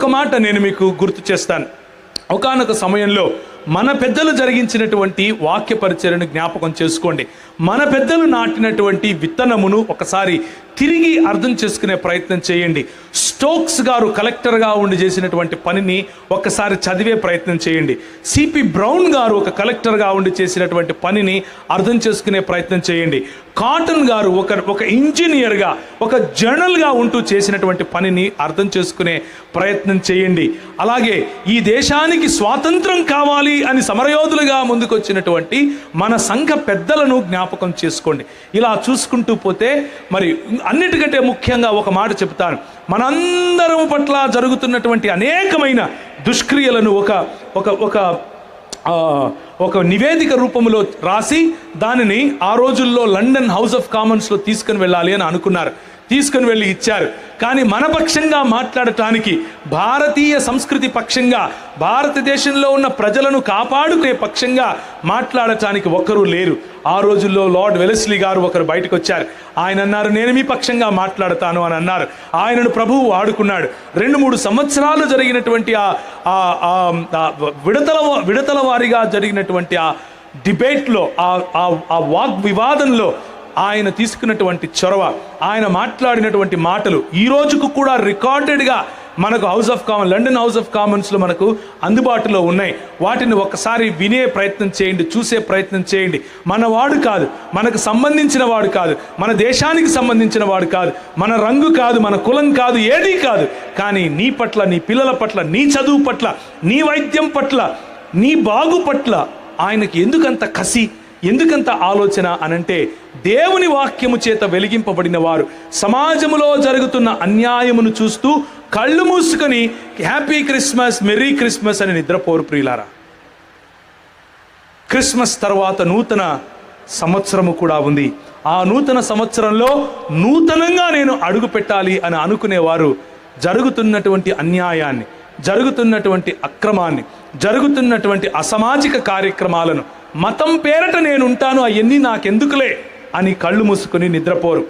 ఒక మాట నేను మీకు గుర్తు చేస్తాను. ఒకానొక సమయంలో మన పెద్దలు జరిగించినటువంటి వాక్య పరిచర్యను జ్ఞాపకం చేసుకోండి. మన పెద్దలు నాటినటువంటి విత్తనమును ఒకసారి తిరిగి అర్థం చేసుకునే ప్రయత్నం చేయండి. స్టోక్స్ గారు కలెక్టర్గా ఉండి చేసినటువంటి పనిని ఒక్కసారి చదివే ప్రయత్నం చేయండి. సిపి బ్రౌన్ గారు ఒక కలెక్టర్గా ఉండి చేసినటువంటి పనిని అర్థం చేసుకునే ప్రయత్నం చేయండి. కాటన్ గారు ఒక ఇంజనీర్గా, ఒక జర్నల్గా ఉంటూ చేసినటువంటి పనిని అర్థం చేసుకునే ప్రయత్నం చేయండి. అలాగే ఈ దేశానికి స్వాతంత్రం కావాలి అని సమరయోధులుగా ముందుకొచ్చినటువంటి మన సంఘ పెద్దలను జ్ఞాపకం చేసుకోండి. ఇలా చూసుకుంటూ పోతే మరి అన్నిటికంటే ముఖ్యంగా ఒక మాట చెప్తాను. మనందరం పట్ల జరుగుతున్నటువంటి అనేకమైన దుష్క్రియలను ఒక నివేదిక రూపంలో రాసి దానిని ఆ రోజుల్లో లండన్ హౌస్ ఆఫ్ కామన్స్లో తీసుకుని వెళ్ళాలి అని అనుకున్నారు. తీసుకుని వెళ్ళి ఇచ్చారు. కానీ మన పక్షంగా మాట్లాడటానికి, భారతీయ సంస్కృతి పక్షంగా, భారతదేశంలో ఉన్న ప్రజలను కాపాడుకునే పక్షంగా మాట్లాడటానికి ఒక్కరూ లేరు. ఆ రోజుల్లో లార్డ్ వెలెస్లీ గారు ఒకరు బయటకు వచ్చారు. ఆయన అన్నారు, నేను మీ పక్షంగా మాట్లాడతాను అని అన్నారు. ఆయనను ప్రభువు వాడుకున్నాడు. 2-3 సంవత్సరాలు జరిగినటువంటి విడతల వారీగా జరిగినటువంటి ఆ డిబేట్లో, ఆ వాగ్ వివాదంలో ఆయన తీసుకున్నటువంటి చొరవ, ఆయన మాట్లాడినటువంటి మాటలు ఈ రోజుకు కూడా రికార్డెడ్గా మనకు లండన్ హౌస్ ఆఫ్ కామన్స్లో మనకు అందుబాటులో ఉన్నాయి. వాటిని ఒక్కసారి వినే ప్రయత్నం చేయండి, చూసే ప్రయత్నం చేయండి. మనవాడు కాదు, మనకు సంబంధించిన వాడు కాదు, మన దేశానికి సంబంధించిన వాడు కాదు, మన రంగు కాదు, మన కులం కాదు, ఏదీ కాదు. కానీ నీ పట్ల, నీ పిల్లల పట్ల, నీ చదువు పట్ల, నీ వైద్యం పట్ల, నీ బాగు పట్ల ఆయనకి ఎందుకంత కసి, ఎందుకంత ఆలోచన అనంటే, దేవుని వాక్యము చేత వెలిగింపబడిన వారు సమాజములో జరుగుతున్న అన్యాయమును చూస్తూ కళ్ళు మూసుకొని హ్యాపీ క్రిస్మస్, మెర్రీ క్రిస్మస్ అని నిద్రపోరు ప్రియులారా. క్రిస్మస్ తర్వాత నూతన సంవత్సరము కూడా ఉంది. ఆ నూతన సంవత్సరంలో నూతనంగా నేను అడుగు పెట్టాలి అని అనుకునేవారు జరుగుతున్నటువంటి అన్యాయాన్ని, జరుగుతున్నటువంటి అక్రమాన్ని, జరుగుతున్నటువంటి అసామాజిక కార్యక్రమాలను, మతం పేరట నేను ఉంటాను, అవన్నీ నాకెందుకులే అని కళ్ళు మూసుకొని నిద్రపోరు.